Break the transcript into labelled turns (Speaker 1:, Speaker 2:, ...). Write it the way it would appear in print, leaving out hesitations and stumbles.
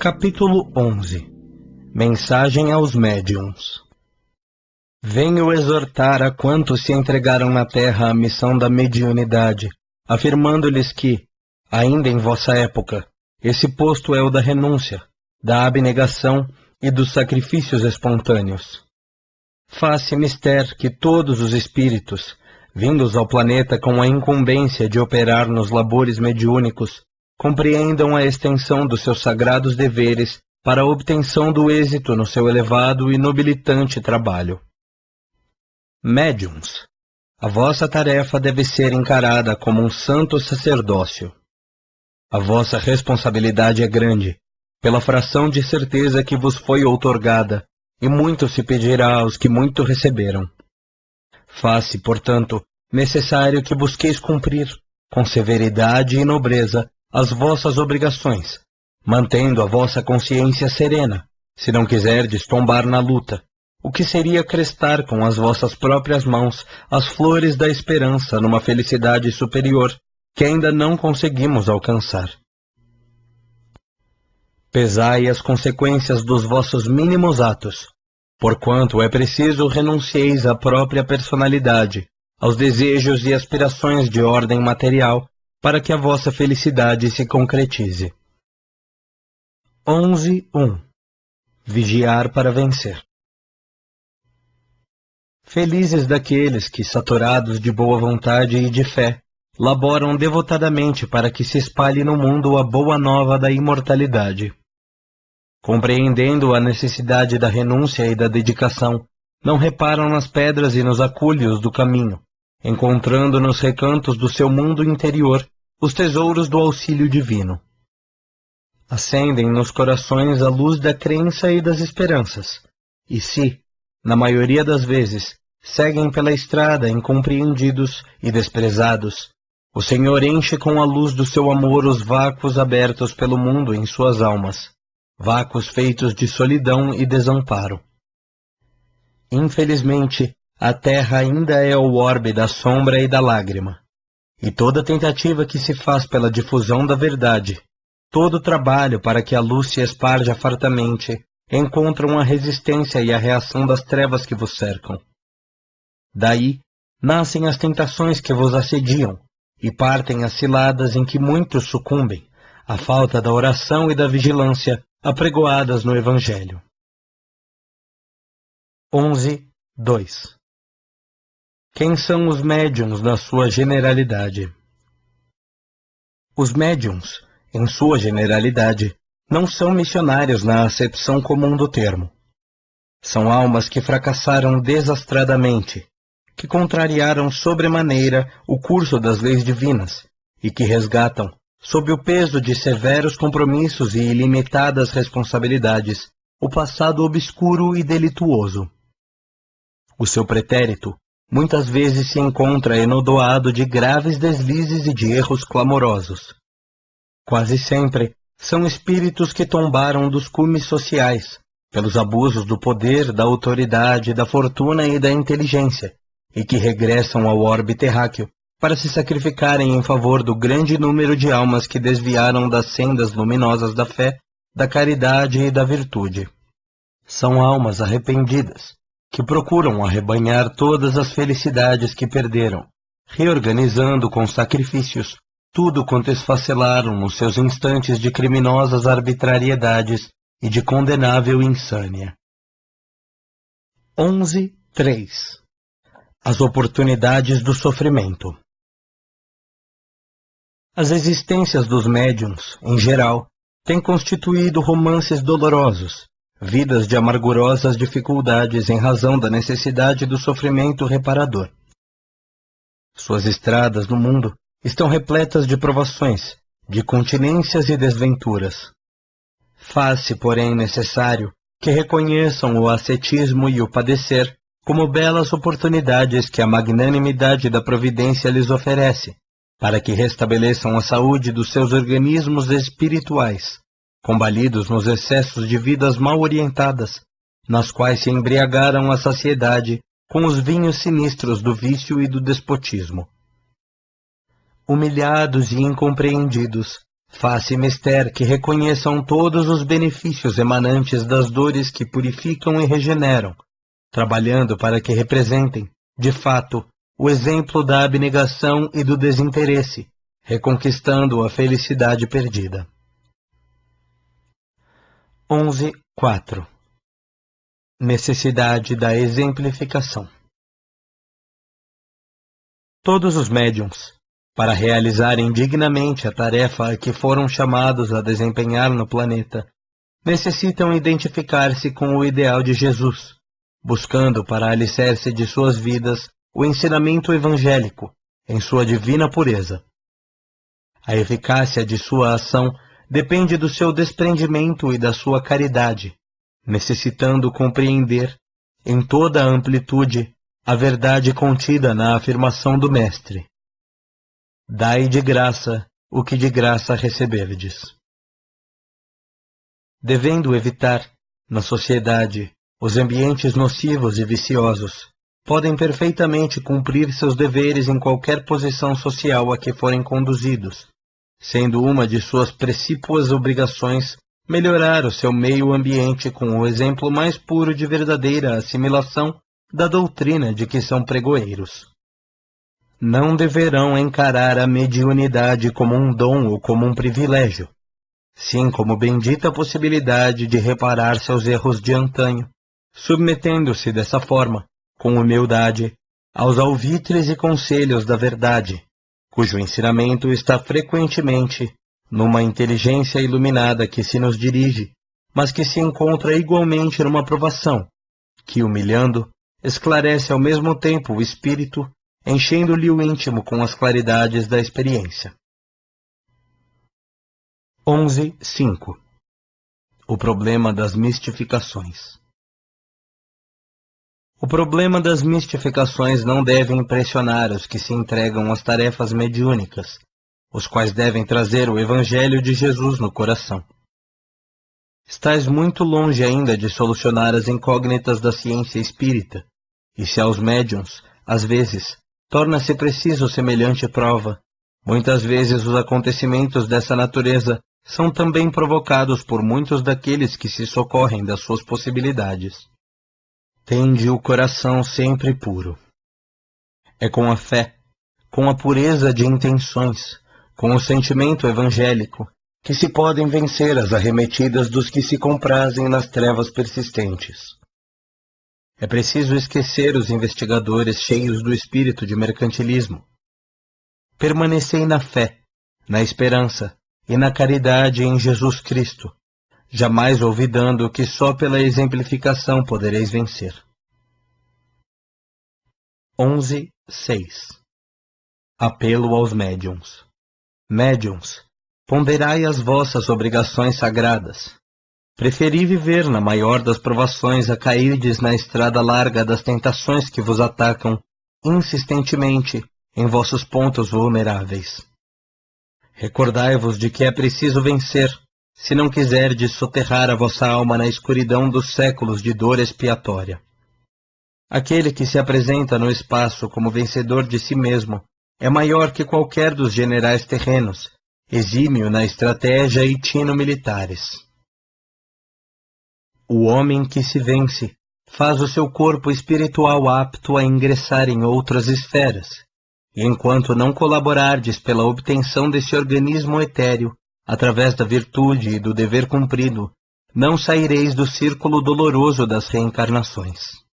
Speaker 1: Capítulo 11. Mensagem aos médiuns. Venho exortar a quantos se entregaram na terra à missão da mediunidade, afirmando-lhes que, ainda em vossa época, esse posto é o da renúncia, da abnegação e dos sacrifícios espontâneos. Faz-se mister que todos os espíritos, vindos ao planeta com a incumbência de operar nos labores mediúnicos, compreendam a extensão dos seus sagrados deveres para a obtenção do êxito no seu elevado e nobilitante trabalho. Médiuns, a vossa tarefa deve ser encarada como um santo sacerdócio. A vossa responsabilidade é grande, pela fração de certeza que vos foi outorgada, e muito se pedirá aos que muito receberam. Faz-se, portanto, necessário que busqueis cumprir, com severidade e nobreza, as vossas obrigações, mantendo a vossa consciência serena, se não quiserdes tombar na luta, o que seria crestar com as vossas próprias mãos as flores da esperança numa felicidade superior que ainda não conseguimos alcançar. Pesai as consequências dos vossos mínimos atos, porquanto é preciso renuncieis à própria personalidade, aos desejos e aspirações de ordem material, para que a vossa felicidade se concretize. 11.1. Vigiar para vencer. Felizes daqueles que, saturados de boa vontade e de fé, laboram devotadamente para que se espalhe no mundo a boa nova da imortalidade. Compreendendo a necessidade da renúncia e da dedicação, não reparam nas pedras e nos acúlios do caminho, encontrando nos recantos do seu mundo interior os tesouros do auxílio divino. Acendem nos corações a luz da crença e das esperanças, e se, na maioria das vezes, seguem pela estrada incompreendidos e desprezados, o Senhor enche com a luz do seu amor os vácuos abertos pelo mundo em suas almas, vácuos feitos de solidão e desamparo. Infelizmente, a terra ainda é o orbe da sombra e da lágrima, e toda tentativa que se faz pela difusão da verdade, todo trabalho para que a luz se esparja fartamente, encontram a resistência e a reação das trevas que vos cercam. Daí, nascem as tentações que vos assediam, e partem as ciladas em que muitos sucumbem, à falta da oração e da vigilância apregoadas no Evangelho. 11.2. Quem são os médiuns na sua generalidade? Os médiuns, em sua generalidade, não são missionários na acepção comum do termo. São almas que fracassaram desastradamente, que contrariaram sobremaneira o curso das leis divinas e que resgatam, sob o peso de severos compromissos e ilimitadas responsabilidades, o passado obscuro e delituoso. O seu pretérito muitas vezes se encontra enodoado de graves deslizes e de erros clamorosos. Quase sempre são espíritos que tombaram dos cumes sociais, pelos abusos do poder, da autoridade, da fortuna e da inteligência, e que regressam ao orbe terráqueo para se sacrificarem em favor do grande número de almas que desviaram das sendas luminosas da fé, da caridade e da virtude. São almas arrependidas, que procuram arrebanhar todas as felicidades que perderam, reorganizando com sacrifícios tudo quanto esfacelaram nos seus instantes de criminosas arbitrariedades e de condenável insânia. 11.3. As oportunidades do sofrimento. As existências dos médiuns, em geral, têm constituído romances dolorosos, vidas de amargurosas dificuldades em razão da necessidade do sofrimento reparador. Suas estradas no mundo estão repletas de provações, de continências e desventuras. Faz-se, porém, necessário que reconheçam o ascetismo e o padecer como belas oportunidades que a magnanimidade da providência lhes oferece, para que restabeleçam a saúde dos seus organismos espirituais, combalidos nos excessos de vidas mal orientadas, nas quais se embriagaram à saciedade com os vinhos sinistros do vício e do despotismo. Humilhados e incompreendidos, Faça mister que reconheçam todos os benefícios emanantes das dores que purificam e regeneram, trabalhando para que representem, de fato, o exemplo da abnegação e do desinteresse, reconquistando a felicidade perdida. 11.4 Necessidade da exemplificação. Todos os médiuns, para realizarem dignamente a tarefa a que foram chamados a desempenhar no planeta, necessitam identificar-se com o ideal de Jesus, buscando para alicerce de suas vidas o ensinamento evangélico, em sua divina pureza. A eficácia de sua ação depende do seu desprendimento e da sua caridade, necessitando compreender, em toda a amplitude, a verdade contida na afirmação do Mestre: dai de graça o que de graça receberdes. Devendo evitar, na sociedade, os ambientes nocivos e viciosos, podem perfeitamente cumprir seus deveres em qualquer posição social a que forem conduzidos, sendo uma de suas precípuas obrigações melhorar o seu meio ambiente com o exemplo mais puro de verdadeira assimilação da doutrina de que são pregoeiros. Não deverão encarar a mediunidade como um dom ou como um privilégio, sim como bendita possibilidade de reparar seus erros de antanho, submetendo-se dessa forma, com humildade, aos alvitres e conselhos da verdade, cujo ensinamento está frequentemente numa inteligência iluminada que se nos dirige, mas que se encontra igualmente numa provação, que, humilhando, esclarece ao mesmo tempo o espírito, enchendo-lhe o íntimo com as claridades da experiência. 11.5 O problema das mistificações. O problema das mistificações não deve impressionar os que se entregam às tarefas mediúnicas, os quais devem trazer o Evangelho de Jesus no coração. Estás muito longe ainda de solucionar as incógnitas da ciência espírita, e se aos médiuns, às vezes, torna-se preciso semelhante prova, muitas vezes os acontecimentos dessa natureza são também provocados por muitos daqueles que se socorrem das suas possibilidades. Tende o coração sempre puro. É com a fé, com a pureza de intenções, com o sentimento evangélico, que se podem vencer as arremetidas dos que se comprazem nas trevas persistentes. É preciso esquecer os investigadores cheios do espírito de mercantilismo. Permanecei na fé, na esperança e na caridade em Jesus Cristo, jamais olvidando que só pela exemplificação podereis vencer. 11.6 Apelo aos médiuns. Médiuns, ponderai as vossas obrigações sagradas. Preferi viver na maior das provações a cairdes na estrada larga das tentações que vos atacam insistentemente em vossos pontos vulneráveis. Recordai-vos de que é preciso vencer, se não quiserdes soterrar a vossa alma na escuridão dos séculos de dor expiatória. Aquele que se apresenta no espaço como vencedor de si mesmo é maior que qualquer dos generais terrenos, exímio na estratégia e tino militares. O homem que se vence faz o seu corpo espiritual apto a ingressar em outras esferas, e enquanto não colaborardes pela obtenção desse organismo etéreo, através da virtude e do dever cumprido, não saireis do círculo doloroso das reencarnações.